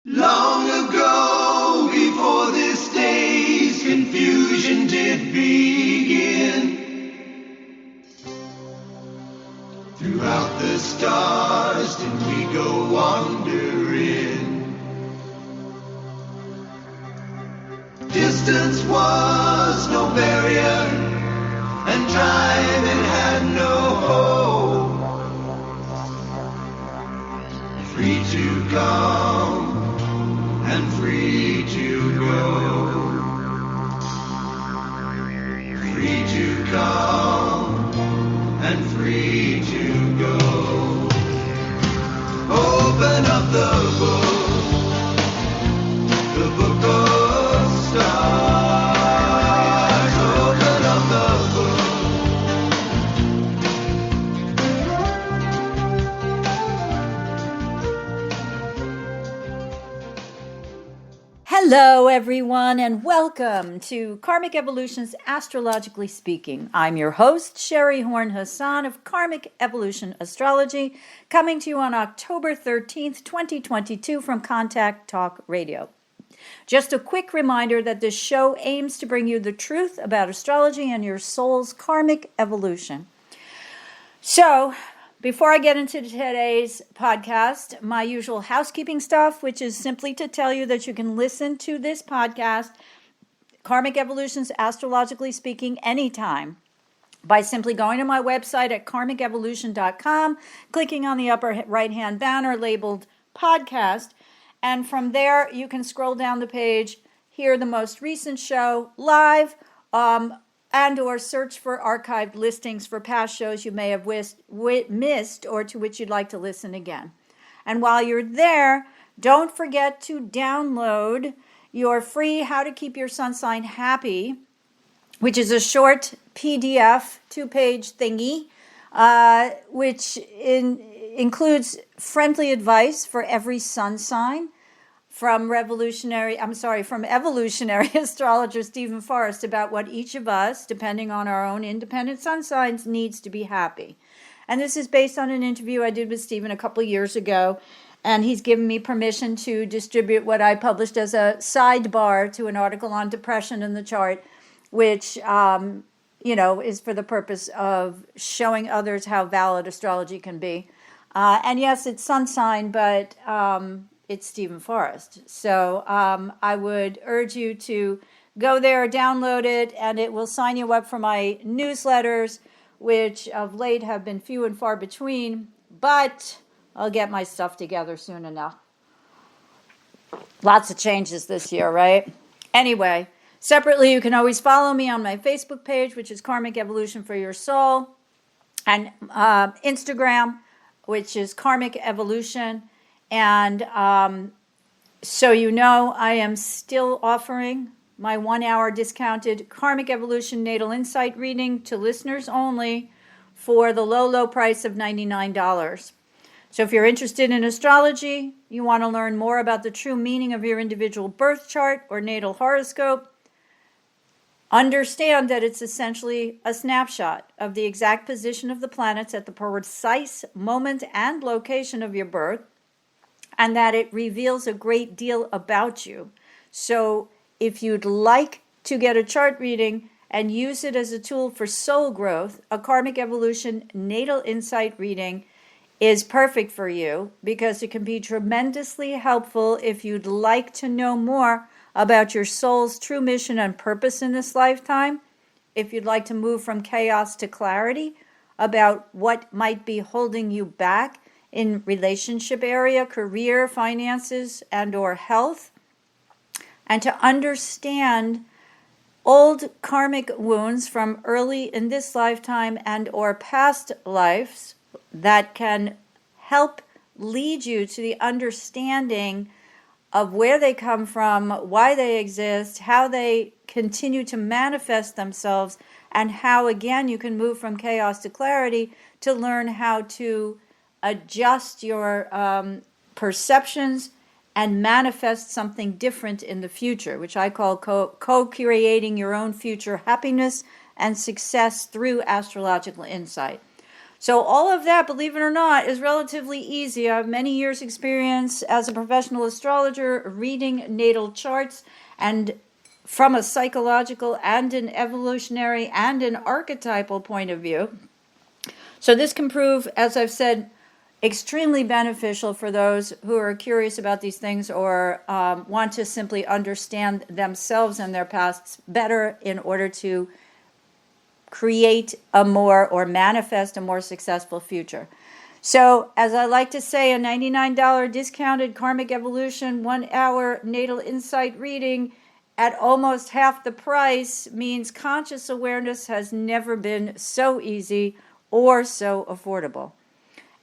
Long ago, before this day's confusion did begin, throughout the stars did we go wandering. Distance was no barrier, and time it had no hope. Free to come and free to go. Free to come and free to go. Open up the book of stars. Open up the book. Hello, everyone, and welcome to Karmic Evolution's Astrologically Speaking. I'm your host, SHERI Horn Hasan of Karmic Evolution Astrology, coming to you on October 13th, 2022 from Contact Talk Radio. Just a quick reminder that this show aims to bring you the truth about astrology and your soul's karmic evolution. So, before I get into today's podcast, my usual housekeeping stuff, which is simply to tell you that you can listen to this podcast, Karmic Evolution's Astrologically Speaking, anytime by simply going to my website at karmicevolution.com, clicking on the upper right-hand banner labeled podcast, and from there you can scroll down the page, hear the most recent show live, and or search for archived listings for past shows you may have missed or to which you'd like to listen again. And while you're there, don't forget to download your free How to Keep Your Sun Sign Happy, which is a short PDF, 2-page thingy, which includes friendly advice for every sun sign, from evolutionary astrologer Stephen Forrest about what each of us, depending on our own independent sun signs, needs to be happy. And this is based on an interview I did with Stephen a couple of years ago, and he's given me permission to distribute what I published as a sidebar to an article on depression in the chart, which is for the purpose of showing others how valid astrology can be. And yes, it's sun sign, but it's Stephen Forrest. So I would urge you to go there, download it, and it will sign you up for my newsletters, which of late have been few and far between, but I'll get my stuff together soon enough. Lots of changes this year, right? Anyway, separately, you can always follow me on my Facebook page, which is Karmic Evolution for Your Soul, and Instagram, which is Karmic Evolution. And so I am still offering my 1-hour discounted Karmic Evolution Natal Insight reading to listeners only for the low price of $99. So if you're interested in astrology, you want to learn more about the true meaning of your individual birth chart or natal horoscope, understand that it's essentially a snapshot of the exact position of the planets at the precise moment and location of your birth, and that it reveals a great deal about you. So if you'd like to get a chart reading and use it as a tool for soul growth, a Karmic Evolution Natal Insight reading is perfect for you because it can be tremendously helpful if you'd like to know more about your soul's true mission and purpose in this lifetime, if you'd like to move from chaos to clarity about what might be holding you back in relationship area, career, finances, and or health, and to understand old karmic wounds from early in this lifetime and or past lives that can help lead you to the understanding of where they come from, why they exist, how they continue to manifest themselves, and how, again, you can move from chaos to clarity to learn how to adjust your perceptions and manifest something different in the future, which I call co-creating your own future happiness and success through astrological insight. So all of that, believe it or not, is relatively easy. I have many years experience as a professional astrologer reading natal charts, and from a psychological and an evolutionary and an archetypal point of view. So this can prove, as I've said, extremely beneficial for those who are curious about these things or want to simply understand themselves and their pasts better in order to create a more or manifest a more successful future. So, as I like to say, a $99 discounted Karmic Evolution 1 hour natal insight reading at almost half the price means conscious awareness has never been so easy or so affordable.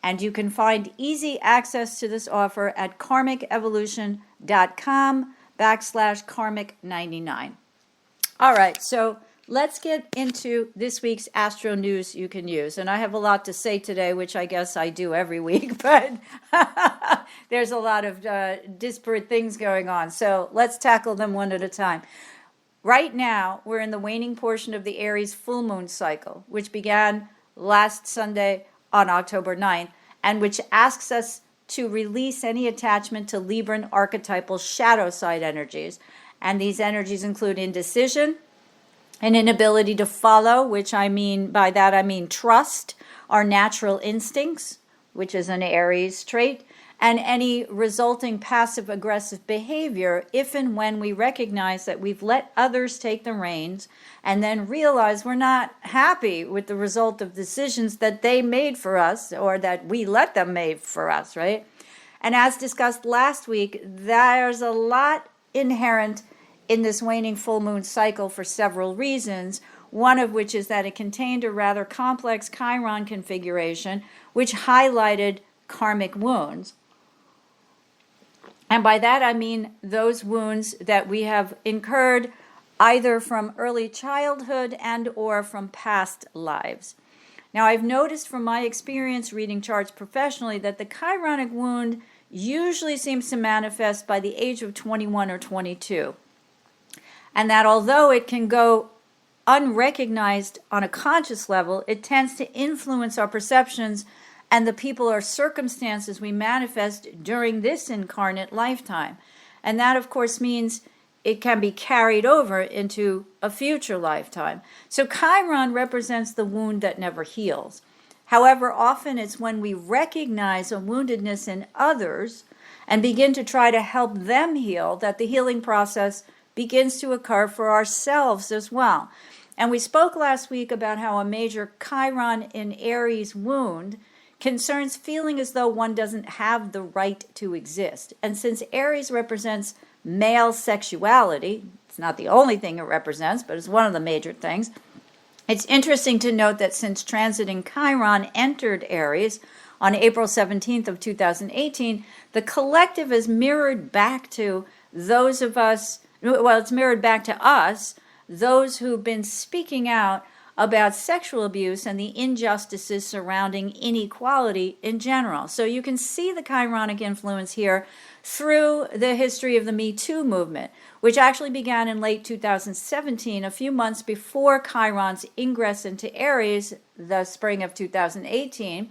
And you can find easy access to this offer at karmicevolution.com/karmic99. All right, so let's get into this week's Astro news you can use. And I have a lot to say today, which I guess I do every week, but there's a lot of disparate things going on. So let's tackle them one at a time. Right now, we're in the waning portion of the Aries full moon cycle, which began last Sunday on October 9th, and which asks us to release any attachment to Libran archetypal shadow side energies. And these energies include indecision, an inability to follow, which I mean trust, our natural instincts, which is an Aries trait, and any resulting passive aggressive behavior if and when we recognize that we've let others take the reins and then realize we're not happy with the result of decisions that they made for us or that we let them make for us, right? And as discussed last week, there's a lot inherent in this waning full moon cycle for several reasons, one of which is that it contained a rather complex Chiron configuration, which highlighted karmic wounds. And by that I mean those wounds that we have incurred either from early childhood and or from past lives. Now, I've noticed from my experience reading charts professionally that the Chironic wound usually seems to manifest by the age of 21 or 22. And that although it can go unrecognized on a conscious level, it tends to influence our perceptions and the people or circumstances we manifest during this incarnate lifetime. And that, of course, means it can be carried over into a future lifetime. So Chiron represents the wound that never heals. However, often it's when we recognize a woundedness in others and begin to try to help them heal that the healing process begins to occur for ourselves as well. And we spoke last week about how a major Chiron in Aries wound concerns feeling as though one doesn't have the right to exist. And since Aries represents male sexuality, it's not the only thing it represents, but it's one of the major things. It's interesting to note that since transiting Chiron entered Aries on April 17th of 2018, the collective is mirrored back to those of us, well, it's mirrored back to us, those who've been speaking out about sexual abuse and the injustices surrounding inequality in general. So you can see the Chironic influence here through the history of the Me Too movement, which actually began in late 2017, a few months before Chiron's ingress into Aries, the spring of 2018.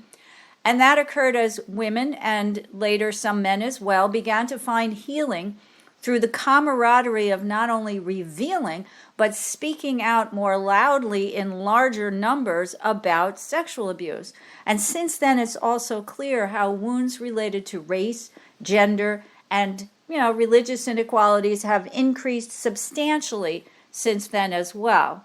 And that occurred as women, and later some men as well, began to find healing through the camaraderie of not only revealing, but speaking out more loudly in larger numbers about sexual abuse. And since then, it's also clear how wounds related to race, gender, and religious inequalities have increased substantially since then as well.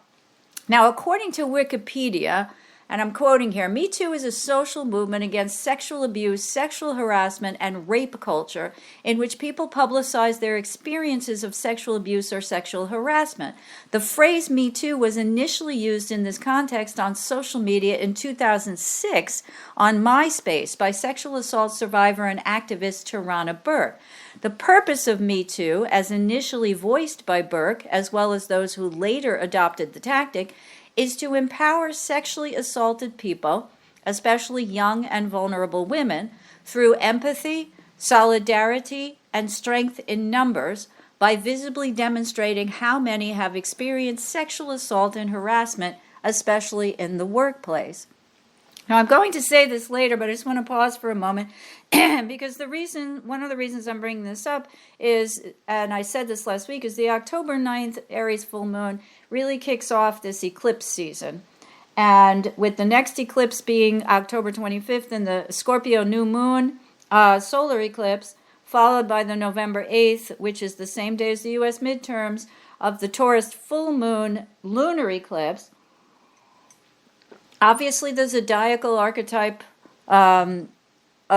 Now, according to Wikipedia, and I'm quoting here, Me Too is a social movement against sexual abuse, sexual harassment, and rape culture in which people publicize their experiences of sexual abuse or sexual harassment. The phrase Me Too was initially used in this context on social media in 2006 on MySpace by sexual assault survivor and activist Tarana Burke. The purpose of Me Too, as initially voiced by Burke, as well as those who later adopted the tactic, is to empower sexually assaulted people, especially young and vulnerable women, through empathy, solidarity, and strength in numbers by visibly demonstrating how many have experienced sexual assault and harassment, especially in the workplace. Now, I'm going to say this later, but I just want to pause for a moment because one of the reasons I'm bringing this up is, and I said this last week, is the October 9th Aries full moon really kicks off this eclipse season. And with the next eclipse being October 25th and the Scorpio new moon solar eclipse, followed by the November 8th, which is the same day as the U.S. midterms, of the Taurus full moon lunar eclipse. Obviously, the zodiacal archetype of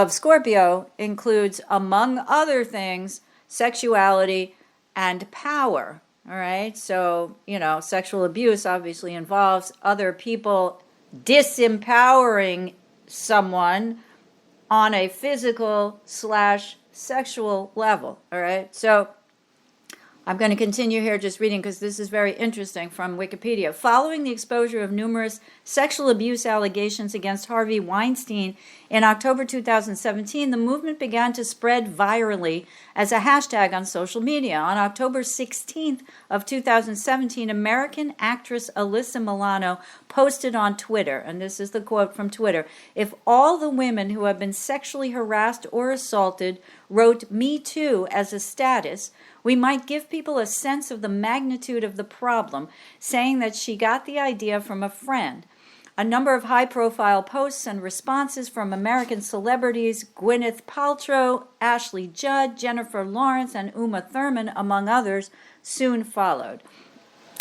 Scorpio includes, among other things, sexuality and power. All right, so, sexual abuse obviously involves other people disempowering someone on a physical/sexual level. All right, so I'm going to continue here just reading because this is very interesting from Wikipedia. Following the exposure of numerous sexual abuse allegations against Harvey Weinstein in October 2017, the movement began to spread virally as a hashtag on social media. On October 16th of 2017, American actress Alyssa Milano posted on Twitter, and this is the quote from Twitter, "If all the women who have been sexually harassed or assaulted wrote Me Too as a status, we might give people a sense of the magnitude of the problem," saying that she got the idea from a friend. A number of high-profile posts and responses from American celebrities, Gwyneth Paltrow, Ashley Judd, Jennifer Lawrence, and Uma Thurman, among others, soon followed.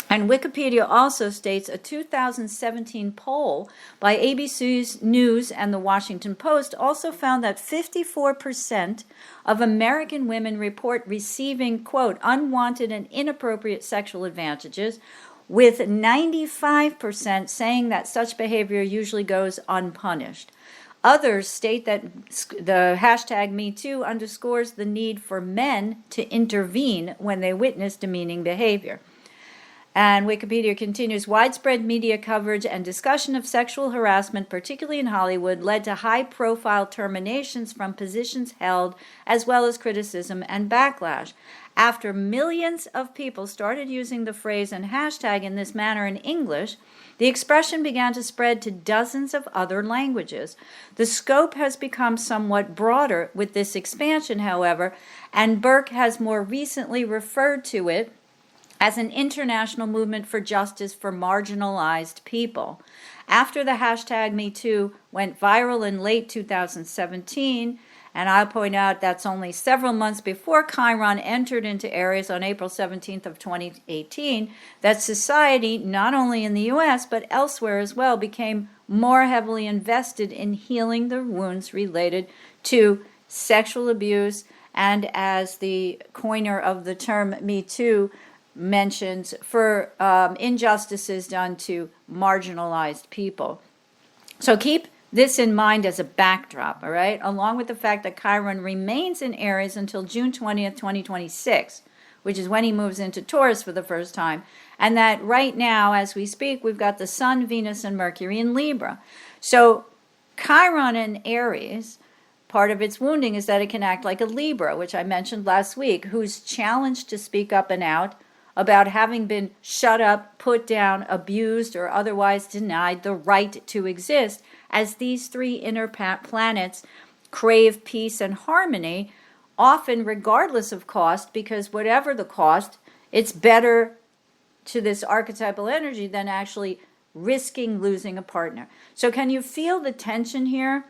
And Wikipedia also states a 2017 poll by ABC News and the Washington Post also found that 54% of American women report receiving, quote, unwanted and inappropriate sexual advantages, with 95% saying that such behavior usually goes unpunished. Others state that the hashtag MeToo underscores the need for men to intervene when they witness demeaning behavior. And Wikipedia continues, widespread media coverage and discussion of sexual harassment, particularly in Hollywood, led to high-profile terminations from positions held, as well as criticism and backlash. After millions of people started using the phrase and hashtag in this manner in English, the expression began to spread to dozens of other languages. The scope has become somewhat broader with this expansion, however, and Burke has more recently referred to it as an international movement for justice for marginalized people. After the hashtag MeToo went viral in late 2017, and I'll point out that's only several months before Chiron entered into Aries on April 17th of 2018, that society, not only in the U.S. but elsewhere as well, became more heavily invested in healing the wounds related to sexual abuse, and as the coiner of the term MeToo mentions, for injustices done to marginalized people. So keep this in mind as a backdrop, all right, along with the fact that Chiron remains in Aries until June 20th, 2026, which is when he moves into Taurus for the first time, and that right now, as we speak, we've got the Sun, Venus, and Mercury in Libra. So Chiron in Aries, part of its wounding is that it can act like a Libra, which I mentioned last week, who's challenged to speak up and out about having been shut up, put down, abused, or otherwise denied the right to exist, as these three inner planets crave peace and harmony, often regardless of cost, because whatever the cost, it's better to this archetypal energy than actually risking losing a partner. So can you feel the tension here,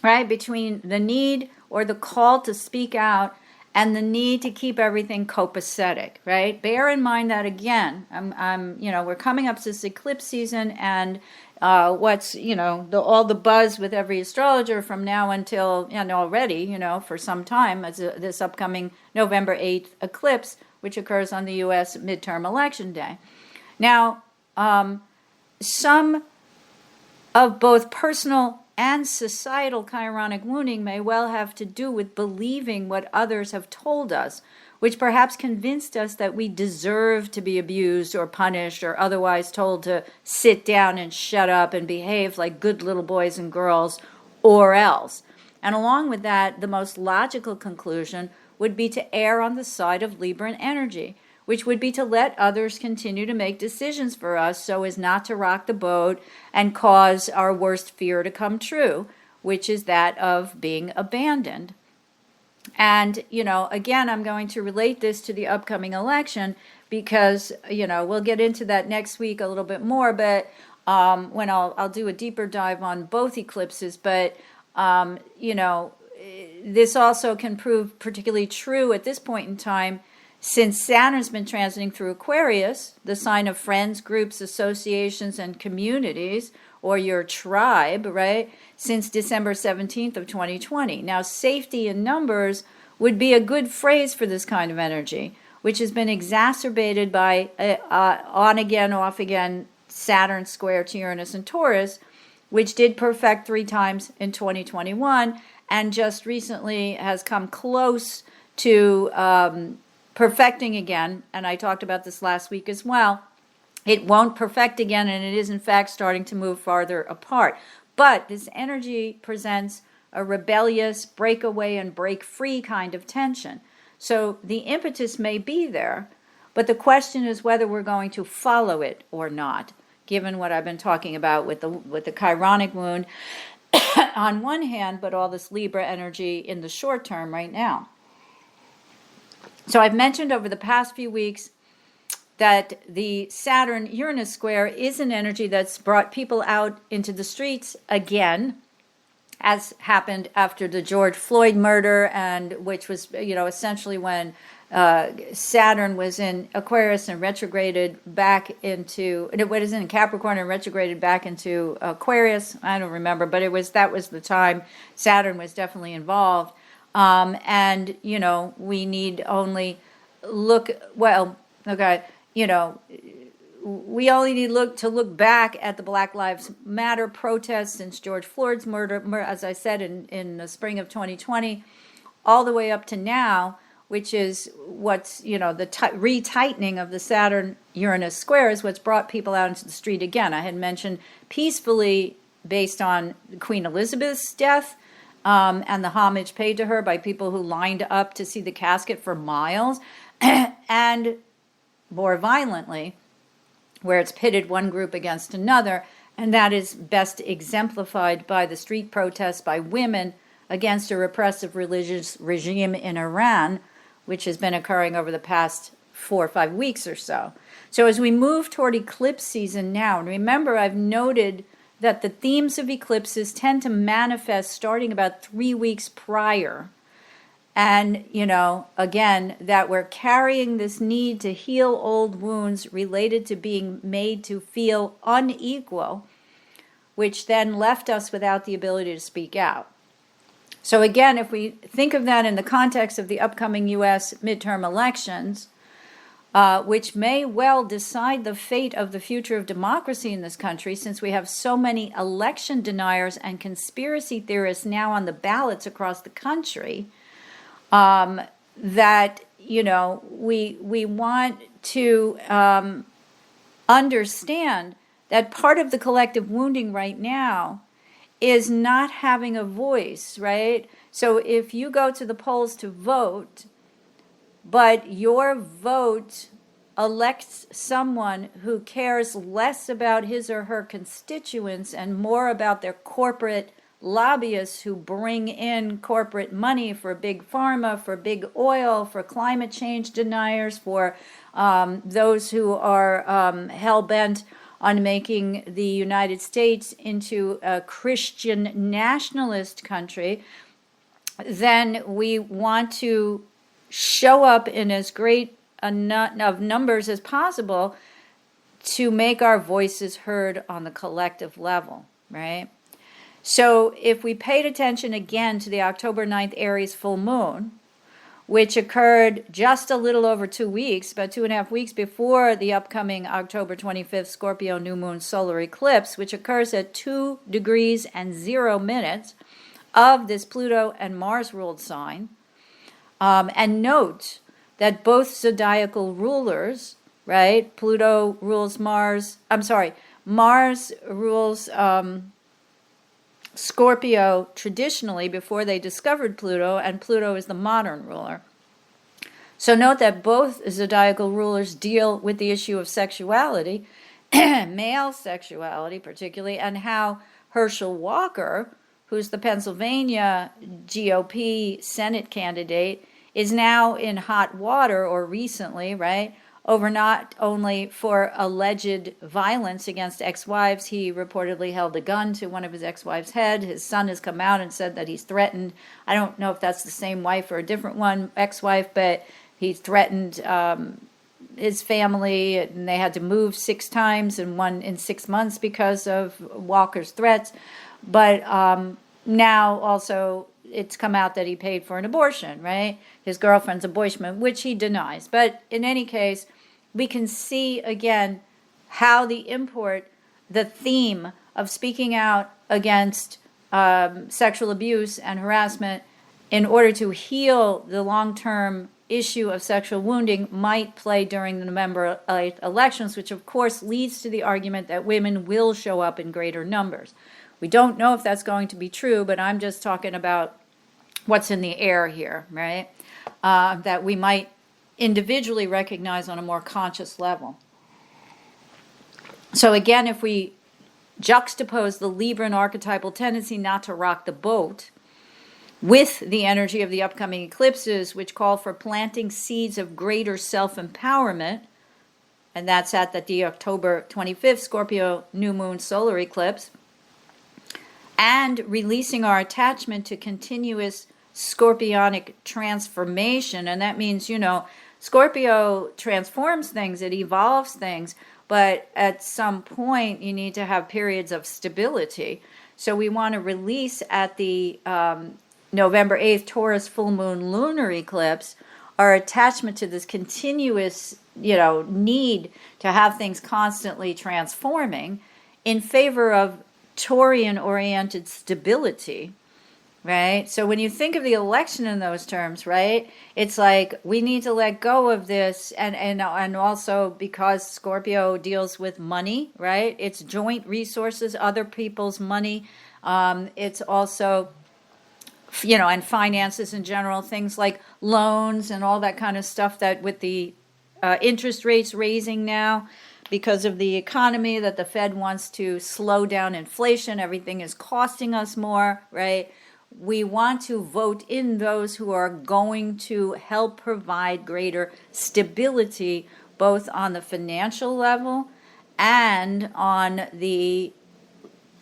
right, between the need or the call to speak out and the need to keep everything copacetic, right? Bear in mind that, again, we're coming up to this eclipse season, and what's, all the buzz with every astrologer from now until, already, for some time, as this upcoming November 8th eclipse, which occurs on the U.S. midterm election day. Now, some of both personal and societal chironic wounding may well have to do with believing what others have told us, which perhaps convinced us that we deserve to be abused or punished or otherwise told to sit down and shut up and behave like good little boys and girls, or else. And along with that, the most logical conclusion would be to err on the side of Libran energy, which would be to let others continue to make decisions for us so as not to rock the boat and cause our worst fear to come true, which is that of being abandoned. And, again, I'm going to relate this to the upcoming election because, we'll get into that next week a little bit more, but when I'll do a deeper dive on both eclipses. But, this also can prove particularly true at this point in time since Saturn's been transiting through Aquarius, the sign of friends, groups, associations, and communities, or your tribe, right, since December 17th of 2020. Now, safety in numbers would be a good phrase for this kind of energy, which has been exacerbated by on-again, off-again Saturn square to Uranus and Taurus, which did perfect 3 times in 2021, and just recently has come close to perfecting again, and I talked about this last week as well. It won't perfect again, and it is in fact starting to move farther apart. But this energy presents a rebellious, breakaway and break free kind of tension. So the impetus may be there, but the question is whether we're going to follow it or not, given what I've been talking about with the Chironic wound on one hand, but all this Libra energy in the short term right now. So I've mentioned over the past few weeks that the Saturn-Uranus square is an energy that's brought people out into the streets again, as happened after the George Floyd murder, and which was, essentially when Saturn was in Aquarius and retrograded back into, what is in Capricorn and retrograded back into Aquarius. I don't remember, but that was the time Saturn was definitely involved. And, we need only look, we only need to look back at the Black Lives Matter protests since George Floyd's murder, as I said, in the spring of 2020, all the way up to now, which is what's, the retightening of the Saturn-Uranus square is what's brought people out into the street again. I had mentioned peacefully based on Queen Elizabeth's death, and the homage paid to her by people who lined up to see the casket for miles, and more violently, where it's pitted one group against another, and that is best exemplified by the street protests by women against a repressive religious regime in Iran, which has been occurring over the past 4 or 5 weeks or so. So as we move toward eclipse season now, and remember I've noted that the themes of eclipses tend to manifest starting about 3 weeks prior. And, again, that we're carrying this need to heal old wounds related to being made to feel unequal, which then left us without the ability to speak out. So again, if we think of that in the context of the upcoming U.S. midterm elections, which may well decide the fate of the future of democracy in this country, since we have so many election deniers and conspiracy theorists now on the ballots across the country, that, we want to understand that part of the collective wounding right now is not having a voice, right? So if you go to the polls to vote, but your vote elects someone who cares less about his or her constituents and more about their corporate lobbyists who bring in corporate money for big pharma, for big oil, for climate change deniers, for those who are hell-bent on making the United States into a Christian nationalist country, then we want to show up in as great of numbers as possible to make our voices heard on the collective level, right? So if we paid attention again to the October 9th Aries full moon, which occurred just a little over 2 weeks, about 2.5 weeks before the upcoming October 25th Scorpio new moon solar eclipse, which occurs at 2 degrees and 0 minutes of this Pluto and Mars ruled sign. And note that both zodiacal rulers, right? Pluto rules Mars, Mars rules Scorpio traditionally before they discovered Pluto, and Pluto is the modern ruler. So note that both zodiacal rulers deal with the issue of sexuality, male sexuality particularly, and how Herschel Walker, who's the Pennsylvania GOP Senate candidate, is now in hot water, or recently, right, over not only for alleged violence against ex-wives. He reportedly held a gun to one of his ex-wives' head. His son has come out and said that he's threatened. I don't know if that's the same wife or a different one, ex-wife, but he threatened his family, and they had to move 6 times in 6 months because of Walker's threats. But now also it's come out that he paid for an abortion, right? His girlfriend's abortion, which he denies. But in any case, we can see again how the theme of speaking out against sexual abuse and harassment in order to heal the long-term issue of sexual wounding might play during the November elections, which of course leads to the argument that women will show up in greater numbers. We don't know if that's going to be true, but I'm just talking about what's in the air here, right? That we might individually recognize on a more conscious level. So again, if we juxtapose the Libran archetypal tendency not to rock the boat with the energy of the upcoming eclipses, which call for planting seeds of greater self-empowerment, and that's at the October 25th Scorpio new moon solar eclipse, and releasing our attachment to continuous scorpionic transformation. And that means, Scorpio transforms things, it evolves things, but at some point you need to have periods of stability. So we want to release at the November 8th Taurus full moon lunar eclipse our attachment to this continuous, need to have things constantly transforming in favor of Taurian-oriented stability, right? So when you think of the election in those terms, right, it's like we need to let go of this, and also because Scorpio deals with money, right? It's joint resources, other people's money. It's also, and finances in general, things like loans and all that kind of stuff that with the interest rates raising now, because of the economy, that the Fed wants to slow down inflation. Everything is costing us more, right? We want to vote in those who are going to help provide greater stability, both on the financial level and on the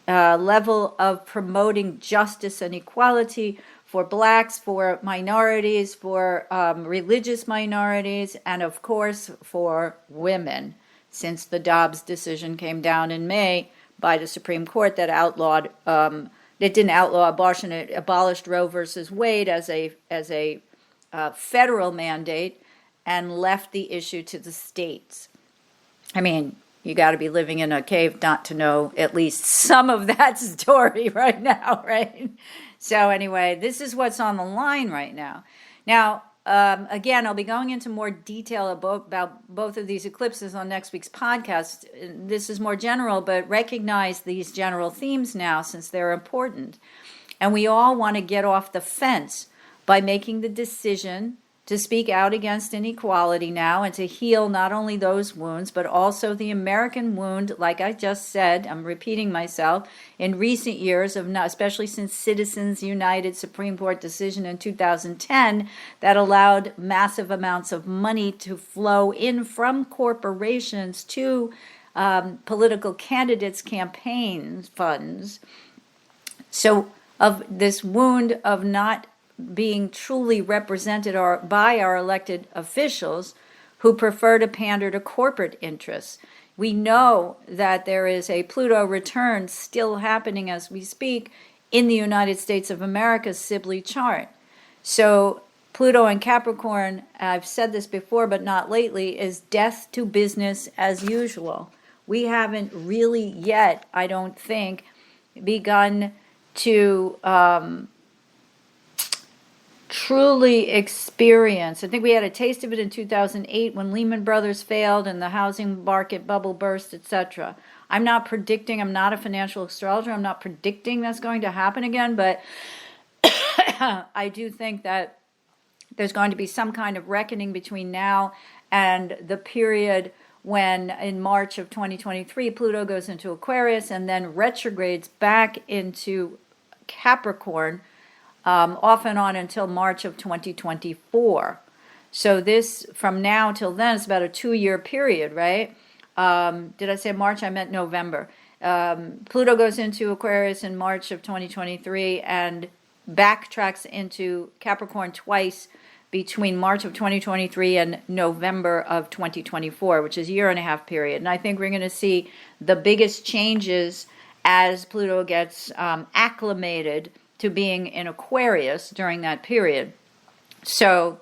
level of promoting justice and equality for blacks, for minorities, for religious minorities, and of course for women, since the Dobbs decision came down in May by the Supreme Court that outlawed, it didn't outlaw abortion, it abolished Roe versus Wade as a federal mandate and left the issue to the states. I mean, you got to be living in a cave not to know at least some of that story right now, right? So anyway, this is what's on the line right now. Now, again, I'll be going into more detail about both of these eclipses on next week's podcast. This is more general, but recognize these general themes now since they're important. And we all want to get off the fence by making the decision to speak out against inequality now and to heal not only those wounds, but also the American wound, like I just said, I'm repeating myself, in recent years, especially since Citizens United Supreme Court decision in 2010 that allowed massive amounts of money to flow in from corporations to political candidates' campaign funds. So of this wound of not being truly represented by our elected officials who prefer to pander to corporate interests. We know that there is a Pluto return still happening as we speak in the United States of America's Sibley chart. So Pluto and Capricorn, I've said this before but not lately, is death to business as usual. We haven't really yet, I don't think, begun to truly experience. I think we had a taste of it in 2008 when Lehman Brothers failed and the housing market bubble burst, etc. I'm not predicting, I'm not a financial astrologer, I'm not predicting that's going to happen again, but I do think that there's going to be some kind of reckoning between now and the period when in March of 2023, Pluto goes into Aquarius and then retrogrades back into Capricorn, off and on until March of 2024. So this, from now till then, is about a 2-year period, right? Did I say March? I meant November. Pluto goes into Aquarius in March of 2023 and backtracks into Capricorn twice between March of 2023 and November of 2024, which is a 1.5 year period. And I think we're going to see the biggest changes as Pluto gets acclimated to being in Aquarius during that period. So,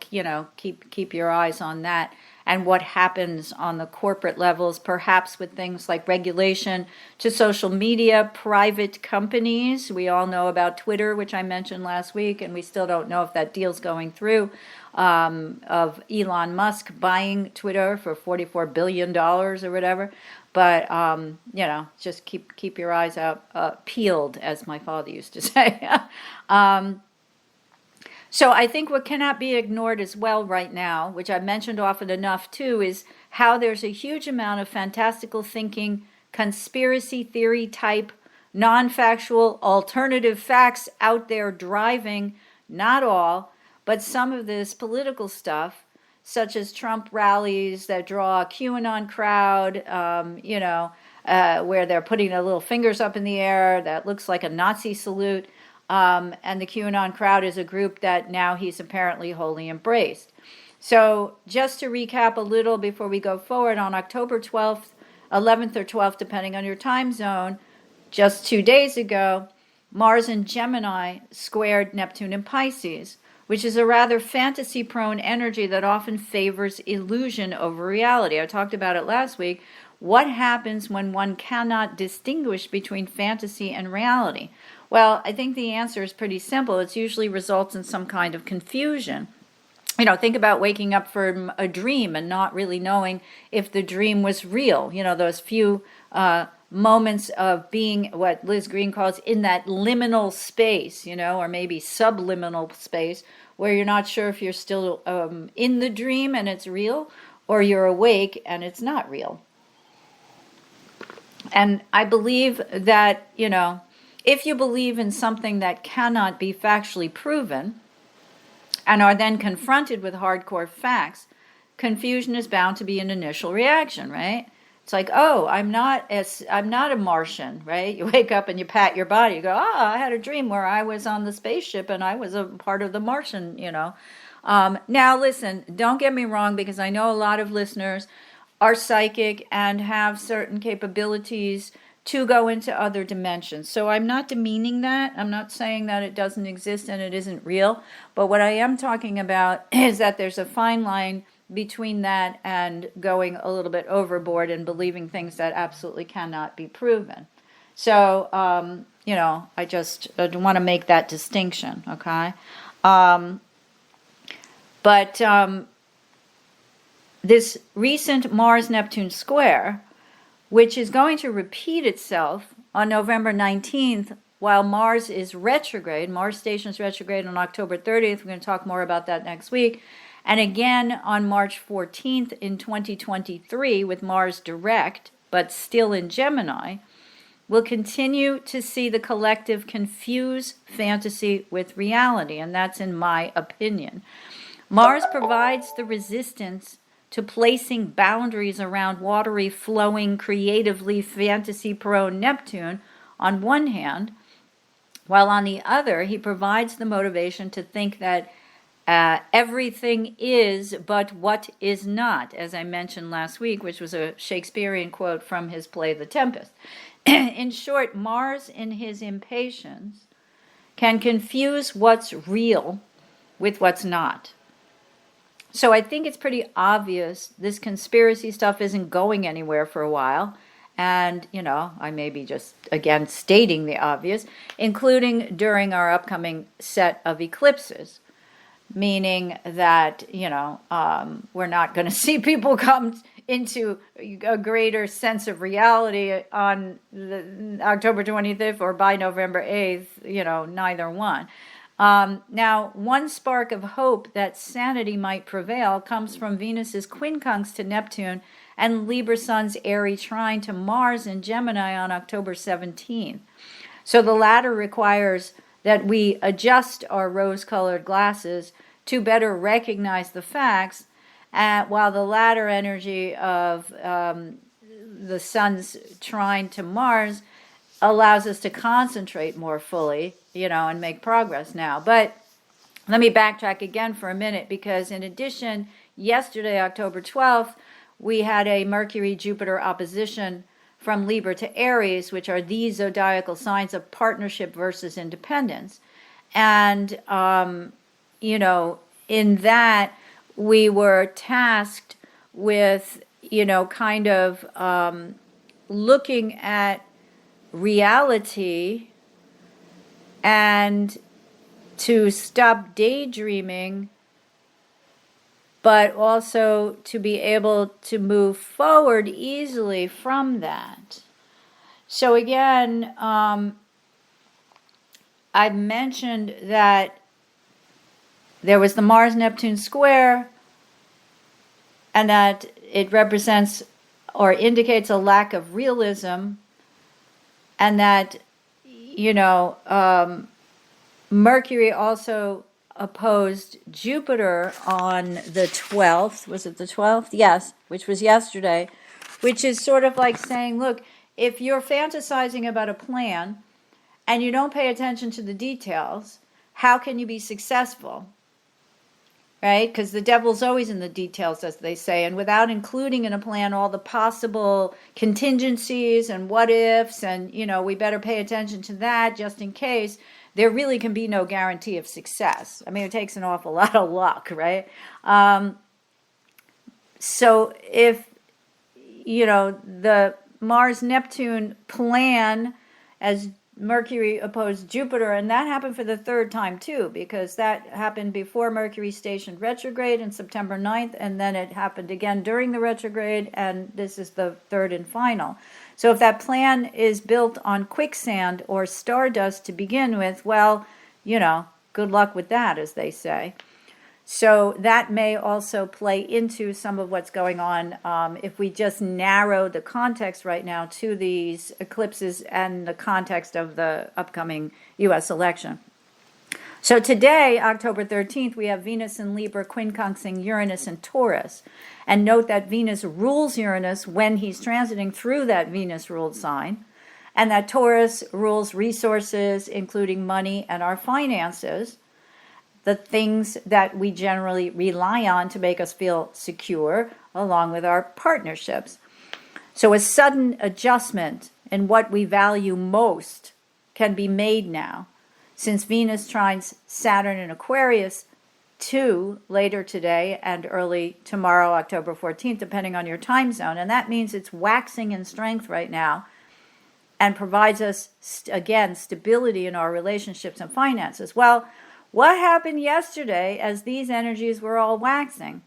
keep your eyes on that and what happens on the corporate levels, perhaps with things like regulation to social media, private companies. We all know about Twitter, which I mentioned last week, and we still don't know if that deal's going through, of Elon Musk buying Twitter for $44 billion or whatever. But, just keep your eyes out peeled, as my father used to say. So I think what cannot be ignored as well right now, which I've mentioned often enough too, is how there's a huge amount of fantastical thinking, conspiracy theory type, non-factual, alternative facts out there driving, not all, but some of this political stuff, such as Trump rallies that draw a QAnon crowd, where they're putting their little fingers up in the air that looks like a Nazi salute. And the QAnon crowd is a group that now he's apparently wholly embraced. So just to recap a little before we go forward, on October 12th, 11th or 12th, depending on your time zone, just 2 days ago, Mars in Gemini squared Neptune in Pisces, which is a rather fantasy-prone energy that often favors illusion over reality. I talked about it last week. What happens when one cannot distinguish between fantasy and reality? Well, I think the answer is pretty simple. It usually results in some kind of confusion. Think about waking up from a dream and not really knowing if the dream was real. Those few moments of being what Liz Green calls in that liminal space, or maybe subliminal space, where you're not sure if you're still in the dream and it's real, or you're awake and it's not real. And I believe that, if you believe in something that cannot be factually proven and are then confronted with hardcore facts, confusion is bound to be an initial reaction, right? It's like, oh, I'm not a Martian, right? You wake up and you pat your body. You go, I had a dream where I was on the spaceship and I was a part of the Martian, Now, listen, don't get me wrong, because I know a lot of listeners are psychic and have certain capabilities to go into other dimensions. So I'm not demeaning that. I'm not saying that it doesn't exist and it isn't real. But what I am talking about is that there's a fine line between that and going a little bit overboard and believing things that absolutely cannot be proven. So, I want to make that distinction, okay? But this recent Mars-Neptune square, which is going to repeat itself on November 19th while Mars is retrograde. Mars stations retrograde on October 30th. We're going to talk more about that next week. And again on March 14th in 2023 with Mars direct, but still in Gemini. We'll continue to see the collective confuse fantasy with reality, and that's in my opinion. Mars provides the resistance to placing boundaries around watery, flowing, creatively fantasy-prone Neptune on one hand, while on the other, he provides the motivation to think that everything is but what is not, as I mentioned last week, which was a Shakespearean quote from his play The Tempest. In short, Mars, in his impatience, can confuse what's real with what's not. So I think it's pretty obvious this conspiracy stuff isn't going anywhere for a while. And, I may be just, again, stating the obvious, including during our upcoming set of eclipses, meaning that, we're not going to see people come into a greater sense of reality on October 25th or by November 8th, neither one. Now, one spark of hope that sanity might prevail comes from Venus's quincunx to Neptune and Libra Sun's Aries trine to Mars in Gemini on October 17th. So the latter requires that we adjust our rose-colored glasses to better recognize the facts, while the latter energy of the Sun's trine to Mars allows us to concentrate more fully, and make progress now. But let me backtrack again for a minute, because in addition, yesterday, October 12th, we had a Mercury-Jupiter opposition from Libra to Aries, which are these zodiacal signs of partnership versus independence. And, in that, we were tasked with, kind of looking at reality and to stop daydreaming, but also to be able to move forward easily from that. So again, I mentioned that there was the Mars-Neptune square, and that it represents or indicates a lack of realism, and that Mercury also opposed Jupiter on the 12th. Was it the 12th? Yes, which was yesterday, which is sort of like saying, look, if you're fantasizing about a plan and you don't pay attention to the details, how can you be successful? Right? Because the devil's always in the details, as they say, and without including in a plan all the possible contingencies and what ifs, and, we better pay attention to that just in case, there really can be no guarantee of success. I mean, it takes an awful lot of luck, right? So if, the Mars-Neptune plan, as Mercury opposed Jupiter, and that happened for the third time too, because that happened before Mercury stationed retrograde in September 9th, and then it happened again during the retrograde, and this is the third and final. So if that plan is built on quicksand or stardust to begin with, well, good luck with that, as they say. So that may also play into some of what's going on if we just narrow the context right now to these eclipses and the context of the upcoming U.S. election. So today, October 13th, we have Venus in Libra quincunxing Uranus in Taurus. And note that Venus rules Uranus when he's transiting through that Venus-ruled sign, and that Taurus rules resources, including money and our finances, the things that we generally rely on to make us feel secure, along with our partnerships. So a sudden adjustment in what we value most can be made now, since Venus trines Saturn in Aquarius 2 later today and early tomorrow, October 14th, depending on your time zone. And that means it's waxing in strength right now and provides us, again, stability in our relationships and finances. Well, what happened yesterday as these energies were all waxing?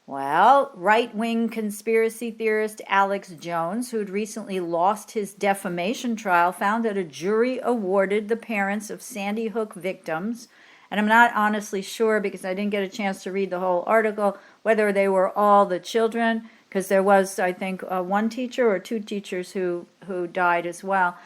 Well, right-wing conspiracy theorist Alex Jones, who'd recently lost his defamation trial, found that a jury awarded the parents of Sandy Hook victims, and I'm not honestly sure because I didn't get a chance to read the whole article, whether they were all the children, because there was, I think, one teacher or two teachers who died as well.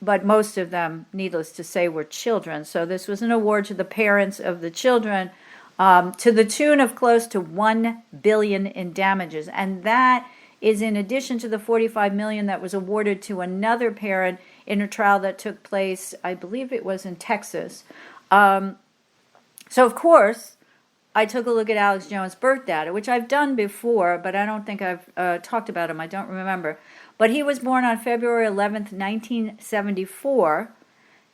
But most of them, needless to say, were children. So this was an award to the parents of the children to the tune of close to $1 billion in damages. And that is in addition to the $45 million that was awarded to another parent in a trial that took place, I believe it was in Texas. So, of course, I took a look at Alex Jones' birth data, which I've done before, but I don't think I've talked about him. I don't remember. But he was born on February 11th, 1974.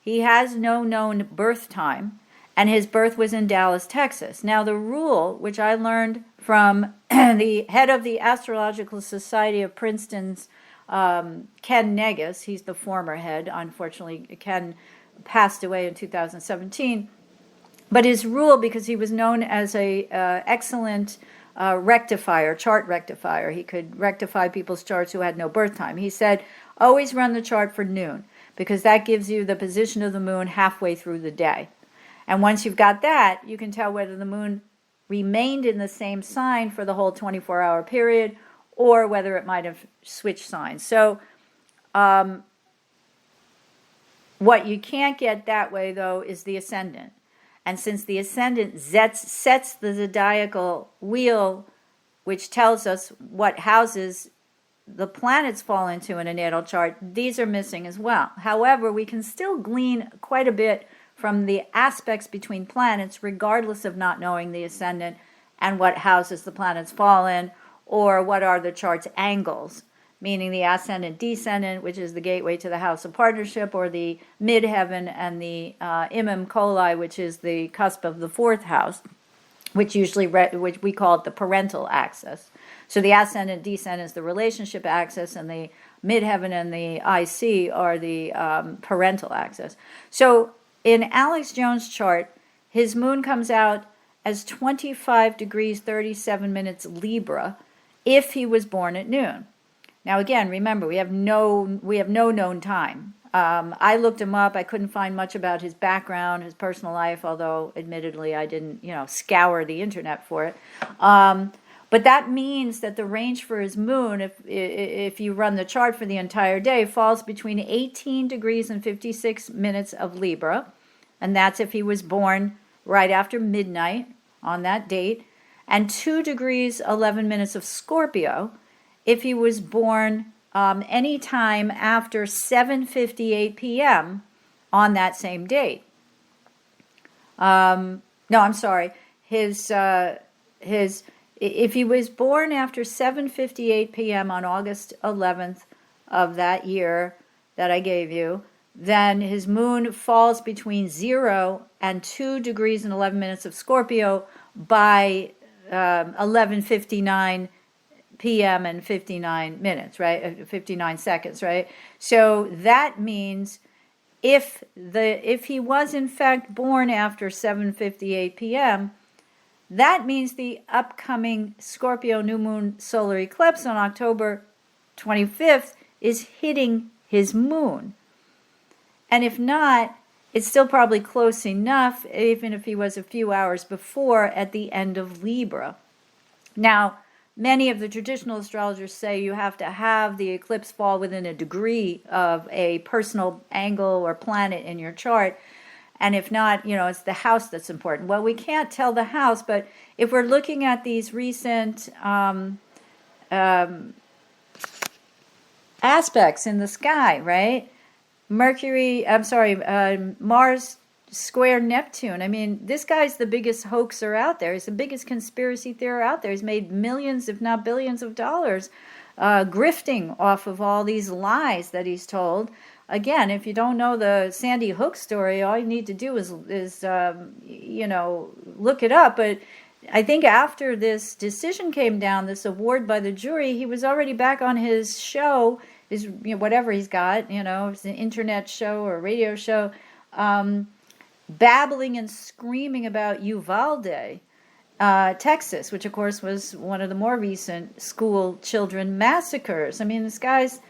He has no known birth time, and his birth was in Dallas, Texas. Now, the rule, which I learned from the head of the Astrological Society of Princeton's, Ken Negus, he's the former head. Unfortunately, Ken passed away in 2017. But his rule, because he was known as a excellent rectifier, chart rectifier. He could rectify people's charts who had no birth time. He said, always run the chart for noon, because that gives you the position of the moon halfway through the day. And once you've got that, you can tell whether the moon remained in the same sign for the whole 24-hour period or whether it might have switched signs. So what you can't get that way, though, is the ascendant. And since the ascendant sets the zodiacal wheel, which tells us what houses the planets fall into in a natal chart, these are missing as well. However, we can still glean quite a bit from the aspects between planets, regardless of not knowing the ascendant and what houses the planets fall in, or what are the chart's angles, meaning the ascendant descendant, which is the gateway to the house of partnership, or the midheaven and the imum coli, which is the cusp of the fourth house, which which we call it the parental axis. So the ascendant descendant is the relationship axis, and the midheaven and the IC are the parental axis. So in Alex Jones' chart, his moon comes out as 25 degrees 37 minutes Libra if he was born at noon. Now again, remember, we have no known time. I looked him up. I couldn't find much about his background, his personal life, although admittedly I didn't, scour the internet for it. But that means that the range for his moon, if you run the chart for the entire day, falls between 18 degrees and 56 minutes of Libra, and that's if he was born right after midnight on that date, and 2 degrees 11 minutes of Scorpio if he was born any time after 7:58 p.m. on that same date. No, I'm sorry. If he was born after 7:58 p.m. on August 11th of that year that I gave you, then his moon falls between 0 and 2 degrees and 11 minutes of Scorpio by 11:59 p.m. and 59 minutes, right? 59 seconds, right? So that means if he was in fact born after 7:58 p.m., that means the upcoming Scorpio new moon solar eclipse on October 25th is hitting his moon. And if not, it's still probably close enough, even if he was a few hours before at the end of Libra. Now, many of the traditional astrologers say you have to have the eclipse fall within a degree of a personal angle or planet in your chart. And if not, it's the house that's important. Well, we can't tell the house, but if we're looking at these recent aspects in the sky, right? Mars square Neptune. I mean, this guy's the biggest hoaxer out there. He's the biggest conspiracy theorist out there. He's made millions, if not billions of dollars, grifting off of all these lies that he's told. Again, if you don't know the Sandy Hook story, all you need to do is look it up. But I think after this decision came down, this award by the jury, he was already back on his show, his whatever he's got, it's an internet show or a radio show, babbling and screaming about Uvalde, Texas, which of course was one of the more recent school children massacres. I mean, this guy's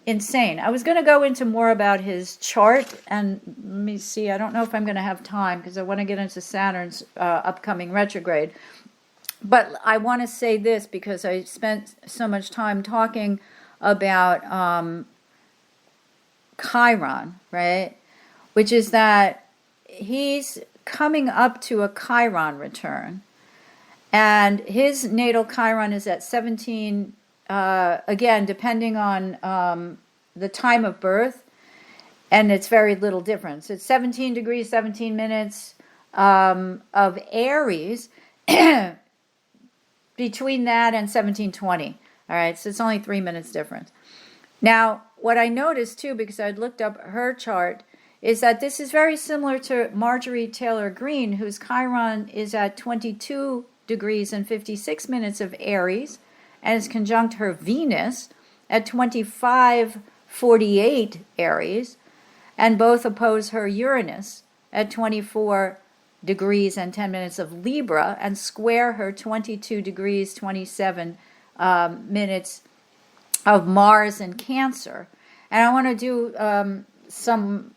insane. I was going to go into more about his chart, and let me see, I don't know if I'm going to have time because I want to get into Saturn's upcoming retrograde. But I want to say this because I spent so much time talking about Chiron, right? Which is that he's coming up to a Chiron return. And his natal Chiron is at 17, again, depending on the time of birth, and it's very little difference. It's 17 degrees, 17 minutes of Aries between that and 1720. All right, so it's only 3 minutes difference. Now, what I noticed too, because I'd looked up her chart, is that this is very similar to Marjorie Taylor Greene, whose Chiron is at 22 degrees and 56 minutes of Aries, and is conjunct her Venus at 25:48 Aries, and both oppose her Uranus at 24 degrees and 10 minutes of Libra, and square her 22 degrees 27 minutes of Mars and Cancer. And I want to do some,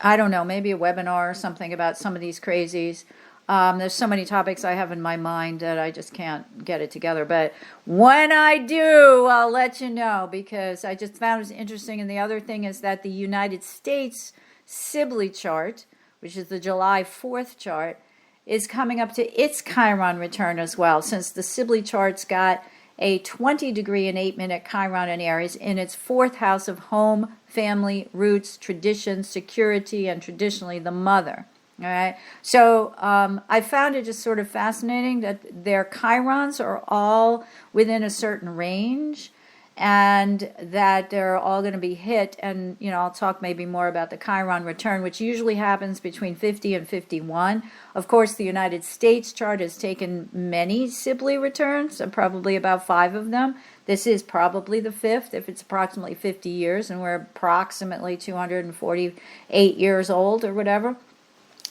I don't know, maybe a webinar or something about some of these crazies. There's so many topics I have in my mind that I just can't get it together. But when I do, I'll let you know, because I just found it interesting. And the other thing is that the United States Sibley chart, which is the July 4th chart, is coming up to its Chiron return as well, since the Sibley chart's got a 20-degree and 8-minute Chiron in Aries in its 4th house of home, family, roots, tradition, security, and traditionally the mother. All right. So I found it just sort of fascinating that their Chirons are all within a certain range, and that they're all going to be hit. And, I'll talk maybe more about the Chiron return, which usually happens between 50 and 51. Of course, the United States chart has taken many Sibley returns, probably about 5 of them. This is probably the 5th, if it's approximately 50 years, and we're approximately 248 years old or whatever.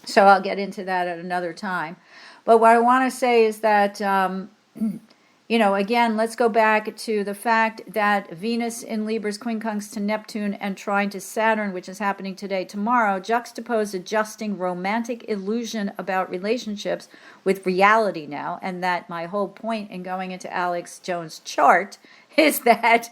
So I'll get into that at another time. But what I want to say is that, again, let's go back to the fact that Venus in Libra's quincunx to Neptune and trine to Saturn, which is happening today, tomorrow, juxtapose adjusting romantic illusion about relationships with reality now. And that my whole point in going into Alex Jones' chart is that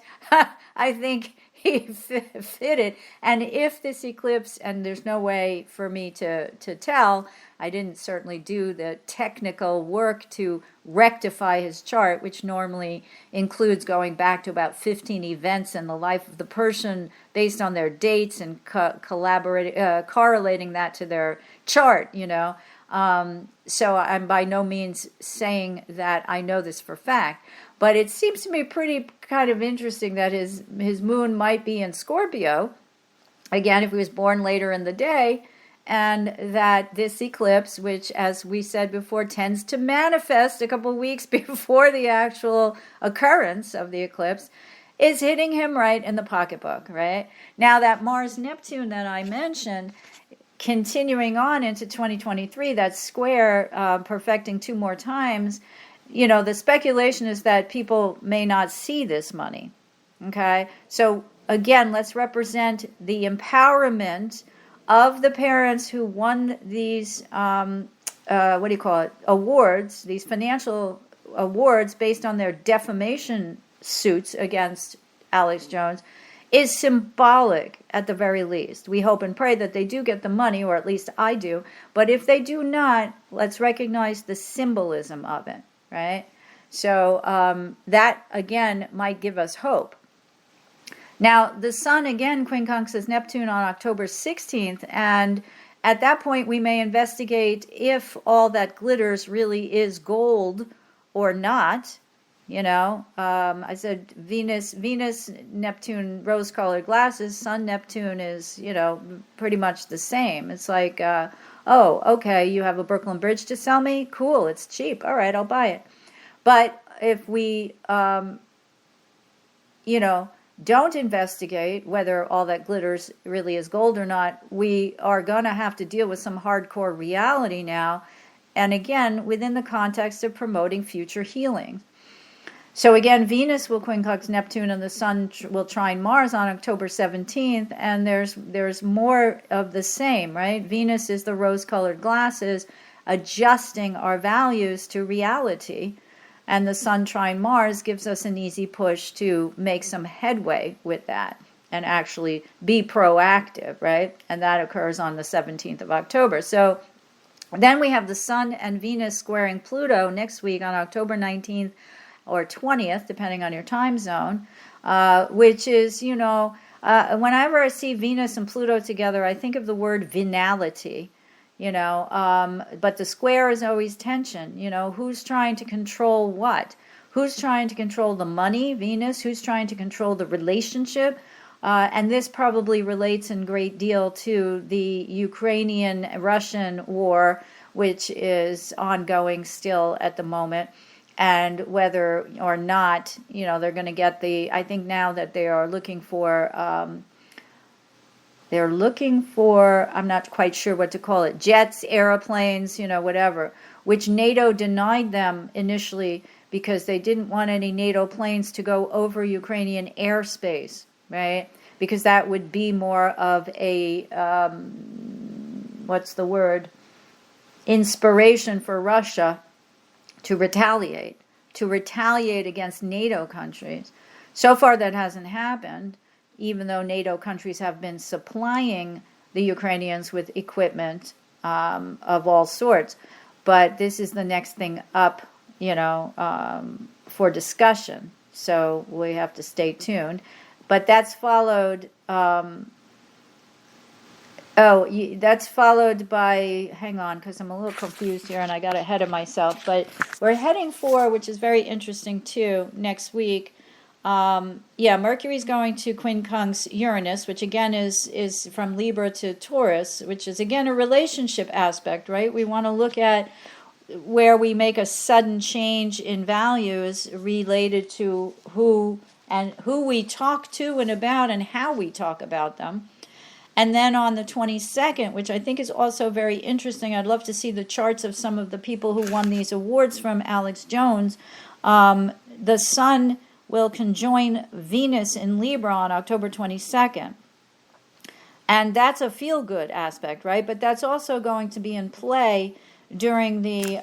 I think he fitted. And if this eclipse, and there's no way for me to tell, I didn't certainly do the technical work to rectify his chart, which normally includes going back to about 15 events in the life of the person based on their dates and correlating that to their chart, So I'm by no means saying that I know this for fact. But it seems to me pretty kind of interesting that his moon might be in Scorpio, again, if he was born later in the day, and that this eclipse, which, as we said before, tends to manifest a couple weeks before the actual occurrence of the eclipse, is hitting him right in the pocketbook, right? Now, that Mars-Neptune that I mentioned, continuing on into 2023, that square perfecting 2 more times, the speculation is that people may not see this money, okay? So, again, let's represent the empowerment of the parents who won these, awards, these financial awards based on their defamation suits against Alex Jones, is symbolic at the very least. We hope and pray that they do get the money, or at least I do. But if they do not, let's recognize the symbolism of it. Right? So that, again, might give us hope. Now, the sun, again, quincunxes Neptune on October 16th, and at that point we may investigate if all that glitters really is gold or not. I said Venus, Neptune, rose-colored glasses. Sun, Neptune is, pretty much the same. It's like, oh, okay, you have a Brooklyn Bridge to sell me? Cool, it's cheap. All right, I'll buy it. But if we, don't investigate whether all that glitters really is gold or not, we are going to have to deal with some hardcore reality now. And again, within the context of promoting future healing. So again, Venus will quincunx Neptune and the Sun will trine Mars on October 17th, and there's more of the same, right? Venus is the rose-colored glasses, adjusting our values to reality, and the Sun trine Mars gives us an easy push to make some headway with that and actually be proactive, right? And that occurs on the 17th of October. So then we have the Sun and Venus squaring Pluto next week on October 19th, or 20th, depending on your time zone, which is, whenever I see Venus and Pluto together, I think of the word venality, but the square is always tension. Who's trying to control what? Who's trying to control the money, Venus? Who's trying to control the relationship? And this probably relates in great deal to the Ukrainian-Russian war, which is ongoing still at the moment. And whether or not, they're going to get I think now that they are looking for, I'm not quite sure what to call it, jets, airplanes, whatever, which NATO denied them initially because they didn't want any NATO planes to go over Ukrainian airspace, right? because that would be more of a, what's the word, inspiration for Russia to retaliate against NATO countries. So far that hasn't happened, even though NATO countries have been supplying the Ukrainians with equipment of all sorts. But this is the next thing up, for discussion. So we have to stay tuned. But that's followed, that's followed by, hang on, because I'm a little confused here and I got ahead of myself. But we're heading for, which is very interesting too, next week. Mercury's going to quincunx Uranus, which again is from Libra to Taurus, which is again a relationship aspect, right? We want to look at where we make a sudden change in values related to who we talk to and about and how we talk about them. And then on the 22nd, which I think is also very interesting, I'd love to see the charts of some of the people who won these awards from Alex Jones. The Sun will conjoin Venus in Libra on October 22nd. And that's a feel-good aspect, right? But that's also going to be in play during the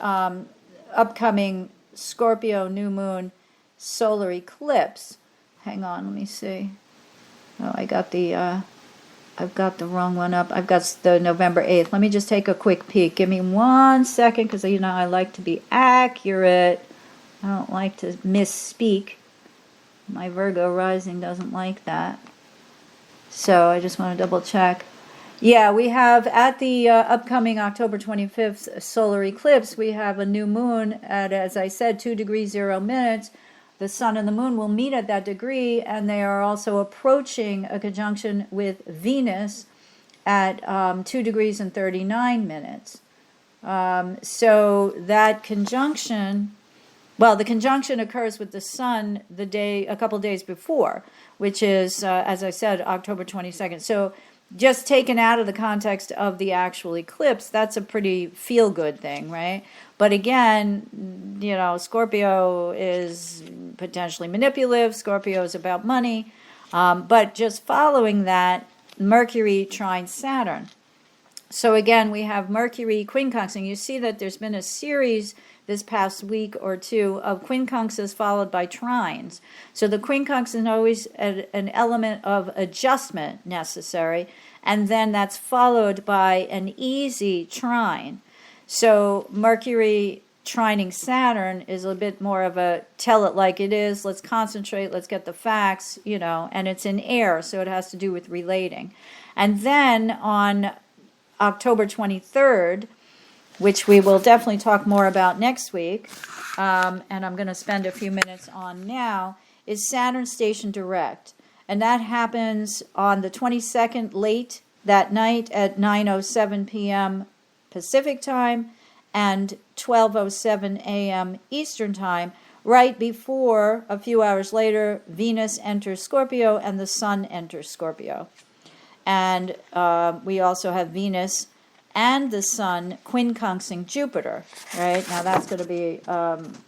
upcoming Scorpio new moon solar eclipse. Hang on, let me see. Oh, I've got the wrong one up. I've got the November 8th. Let me just take a quick peek. Give me 1 second, because I like to be accurate. I don't like to misspeak. My Virgo rising doesn't like that. So I just want to double check. Yeah, we have at the upcoming October 25th solar eclipse, we have a new moon at, as I said, 2 degrees 0 minutes. The sun and the moon will meet at that degree, and they are also approaching a conjunction with Venus at 2 degrees and 39 minutes. So that conjunction, the conjunction occurs with the sun a couple days before, which is, as I said, October 22nd. So just taken out of the context of the actual eclipse, that's a pretty feel-good thing, right? But again, Scorpio is potentially manipulative. Scorpio is about money. But just following that, Mercury trine Saturn. So again, we have Mercury quincunxing. You see that there's been a series this past week or two of quincunxes followed by trines. So the quincunx is always an element of adjustment necessary, and then that's followed by an easy trine. So Mercury trining Saturn is a bit more of a tell it like it is, let's concentrate, let's get the facts, and it's in air, so it has to do with relating. And then on October 23rd, which we will definitely talk more about next week, and I'm going to spend a few minutes on now, is Saturn station direct. And that happens on the 22nd late that night at 9:07 p.m. Pacific time and 12:07 a.m. Eastern time, right before, a few hours later, Venus enters Scorpio and the Sun enters Scorpio. And we also have Venus and the Sun quincunxing Jupiter, right? Now that's going to be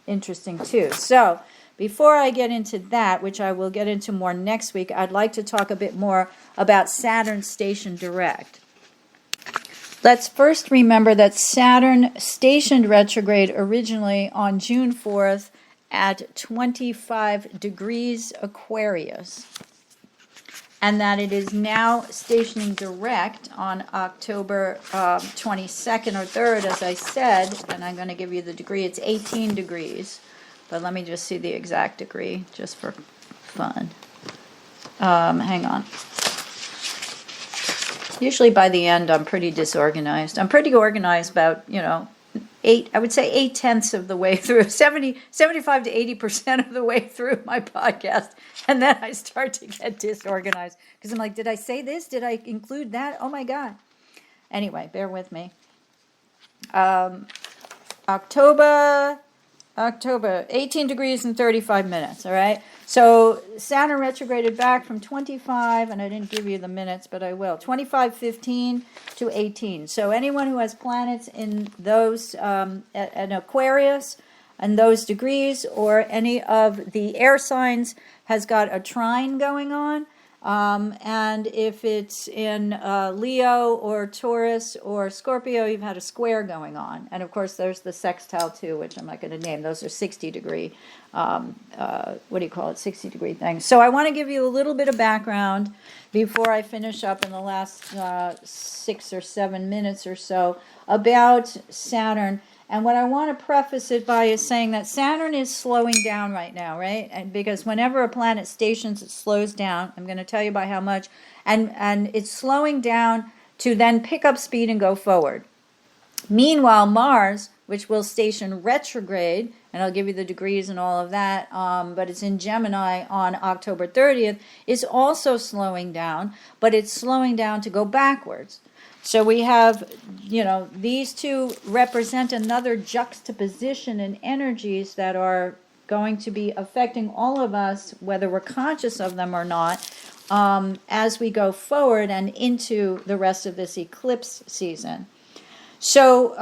interesting too. So before I get into that, which I will get into more next week, I'd like to talk a bit more about Saturn station direct. Let's first remember that Saturn stationed retrograde originally on June 4th at 25 degrees Aquarius, and that it is now stationing direct on October 22nd or 3rd, as I said, and I'm going to give you the degree. It's 18 degrees, but let me just see the exact degree, just for fun. Hang on. Usually by the end, I'm pretty disorganized. I'm pretty organized about, 8/10 of the way through, 75 to 80% of the way through my podcast. And then I start to get disorganized because I'm like, did I say this? Did I include that? Oh my God. Anyway, bear with me. October, 18 degrees and 35 minutes, all right? So Saturn retrograded back from 25, and I didn't give you the minutes, but I will, 25:15 to 18. So anyone who has planets in those, an Aquarius and those degrees, or any of the air signs has got a trine going on, And if it's in Leo or Taurus or Scorpio, you've had a square going on. And of course, there's the sextile too, which I'm not going to name. Those are 60-degree, 60-degree things. So I want to give you a little bit of background before I finish up in the last 6 or 7 minutes or so about Saturn. And what I want to preface it by is saying that Saturn is slowing down right now, right? And because whenever a planet stations, it slows down. I'm going to tell you by how much. And it's slowing down to then pick up speed and go forward. Meanwhile, Mars, which will station retrograde, and I'll give you the degrees and all of that, but it's in Gemini on October 30th, is also slowing down, but it's slowing down to go backwards. So we have, these two represent another juxtaposition in energies that are going to be affecting all of us, whether we're conscious of them or not, as we go forward and into the rest of this eclipse season. So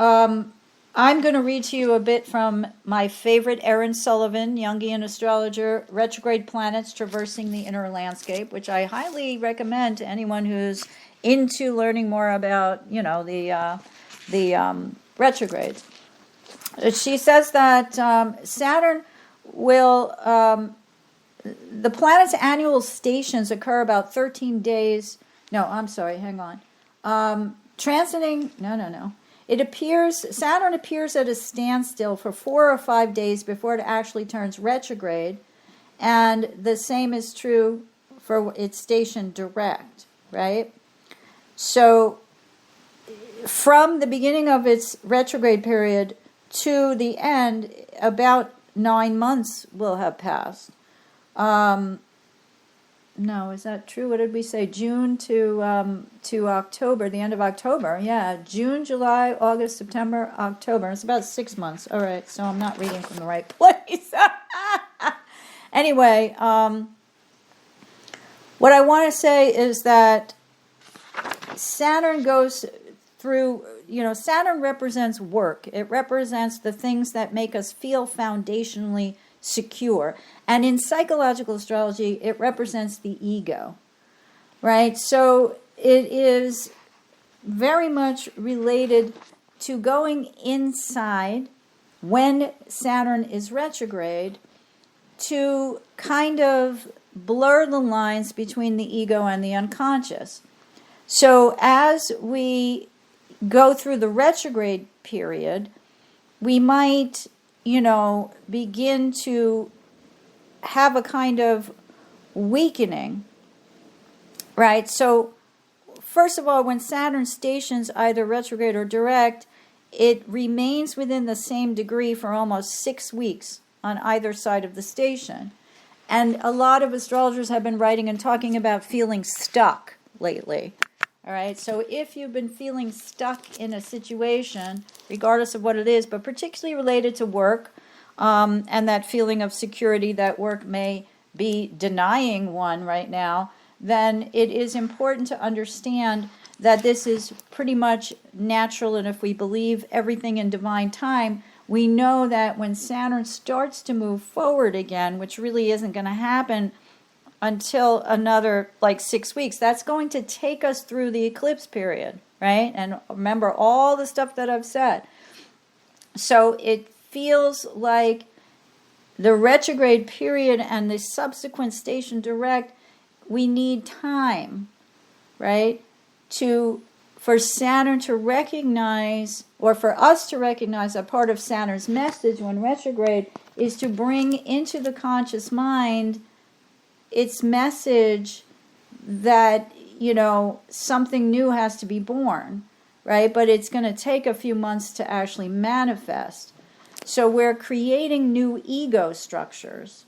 I'm going to read to you a bit from my favorite Aaron Sullivan, Jungian astrologer, Retrograde Planets Traversing the Inner Landscape, which I highly recommend to anyone who's into learning more about, the retrogrades. She says that Saturn will, the planet's annual stations occur about 13 days. No, I'm sorry, hang on. Transiting, no. Saturn appears at a standstill for 4 or 5 days before it actually turns retrograde. And the same is true for its station direct, right? So from the beginning of its retrograde period to the end, about 9 months will have passed. No, is that true? What did we say? June to October, the end of October. Yeah, June, July, August, September, October. It's about 6 months. All right, so I'm not reading from the right place. Anyway, what I want to say is that Saturn goes through, Saturn represents work. It represents the things that make us feel foundationally secure. And in psychological astrology, it represents the ego, right? So it is very much related to going inside when Saturn is retrograde to kind of blur the lines between the ego and the unconscious. So as we go through the retrograde period, we might, begin to have a kind of weakening, right? So first of all, when Saturn stations either retrograde or direct, it remains within the same degree for almost 6 weeks on either side of the station. And a lot of astrologers have been writing and talking about feeling stuck lately. All right, so if you've been feeling stuck in a situation, regardless of what it is, but particularly related to work, and that feeling of security that work may be denying one right now, then it is important to understand that this is pretty much natural, and if we believe everything in divine time, we know that when Saturn starts to move forward again, which really isn't going to happen until another 6 weeks, that's going to take us through the eclipse period, right? And remember all the stuff that I've said. So it feels like the retrograde period and the subsequent station direct, we need time, right? For Saturn to recognize, or for us to recognize that part of Saturn's message when retrograde is to bring into the conscious mind its message that, something new has to be born, right? But it's going to take a few months to actually manifest. So we're creating new ego structures.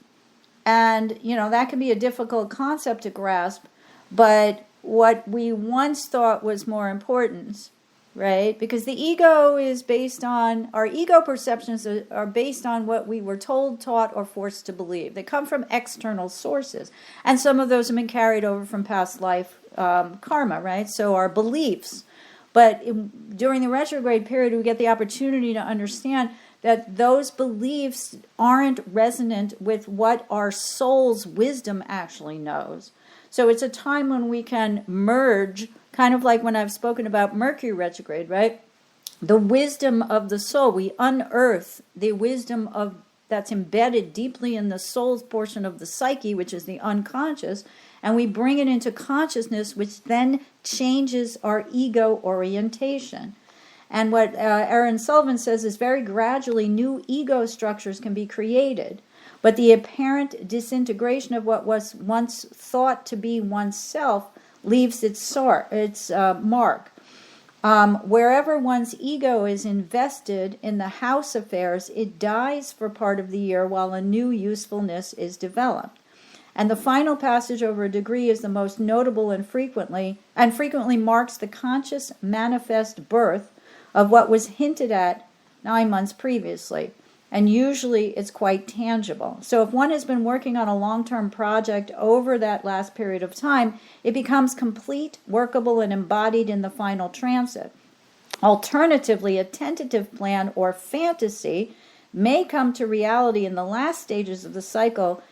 And, that can be a difficult concept to grasp, but what we once thought was more important, right? Because the ego is based on, our ego perceptions are based on what we were told, taught, or forced to believe. They come from external sources. And some of those have been carried over from past life karma, right? So our beliefs. But during the retrograde period, we get the opportunity to understand that those beliefs aren't resonant with what our soul's wisdom actually knows. So it's a time when we can merge, kind of like when I've spoken about Mercury retrograde, right? The wisdom of the soul. We unearth the wisdom of that's embedded deeply in the soul's portion of the psyche, which is the unconscious, and we bring it into consciousness, which then changes our ego orientation. And what Aaron Sullivan says is very gradually new ego structures can be created, but the apparent disintegration of what was once thought to be oneself leaves its mark. Wherever one's ego is invested in the house affairs, it dies for part of the year while a new usefulness is developed. And the final passage over a degree is the most notable and frequently marks the conscious manifest birth of what was hinted at 9 months previously. And usually it's quite tangible. So if one has been working on a long-term project over that last period of time, it becomes complete, workable, and embodied in the final transit. Alternatively, a tentative plan or fantasy may come to reality in the last stages of the cycle.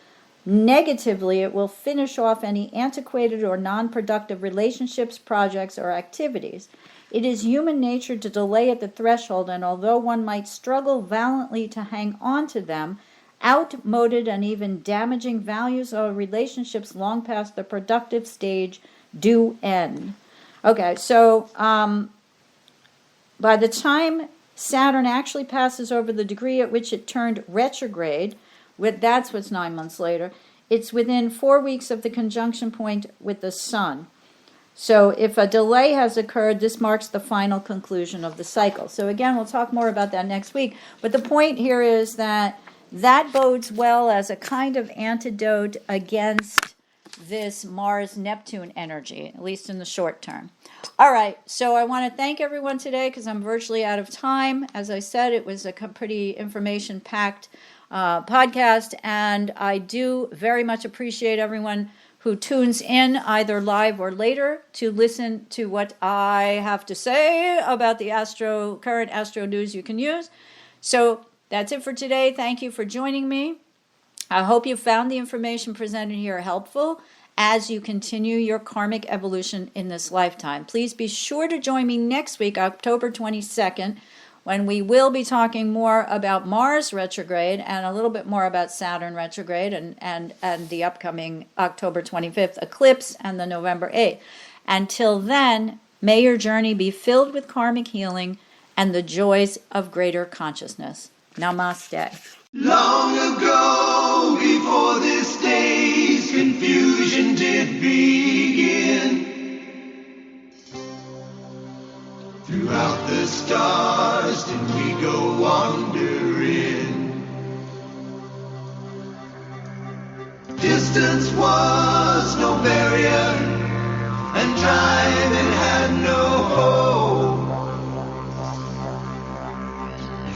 Negatively, it will finish off any antiquated or non-productive relationships, projects, or activities. It is human nature to delay at the threshold, and although one might struggle valiantly to hang on to them, outmoded and even damaging values of relationships long past the productive stage do end. Okay, so by the time Saturn actually passes over the degree at which it turned retrograde, that's what's 9 months later, it's within 4 weeks of the conjunction point with the Sun. So if a delay has occurred, this marks the final conclusion of the cycle. So again, we'll talk more about that next week. But the point here is that bodes well as a kind of antidote against this Mars-Neptune energy, at least in the short term. All right, so I want to thank everyone today because I'm virtually out of time. As I said, it was a pretty information-packed podcast, and I do very much appreciate everyone who tunes in either live or later to listen to what I have to say about the current astro news you can use. So that's it for today. Thank you for joining me. I hope you found the information presented here helpful as you continue your karmic evolution in this lifetime. Please be sure to join me next week, October 22nd, when we will be talking more about Mars retrograde and a little bit more about Saturn retrograde and the upcoming October 25th eclipse and the November 8th. Until then, may your journey be filled with karmic healing and the joys of greater consciousness. Namaste. Long ago, before this day's confusion did begin, throughout the stars did we go wandering. Distance was no barrier, and time it had no hope.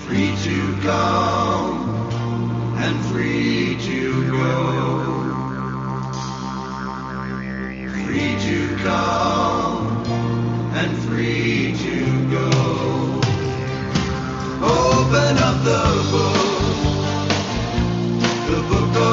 Free to come and free to go. Free to come and free to go. Open up the book of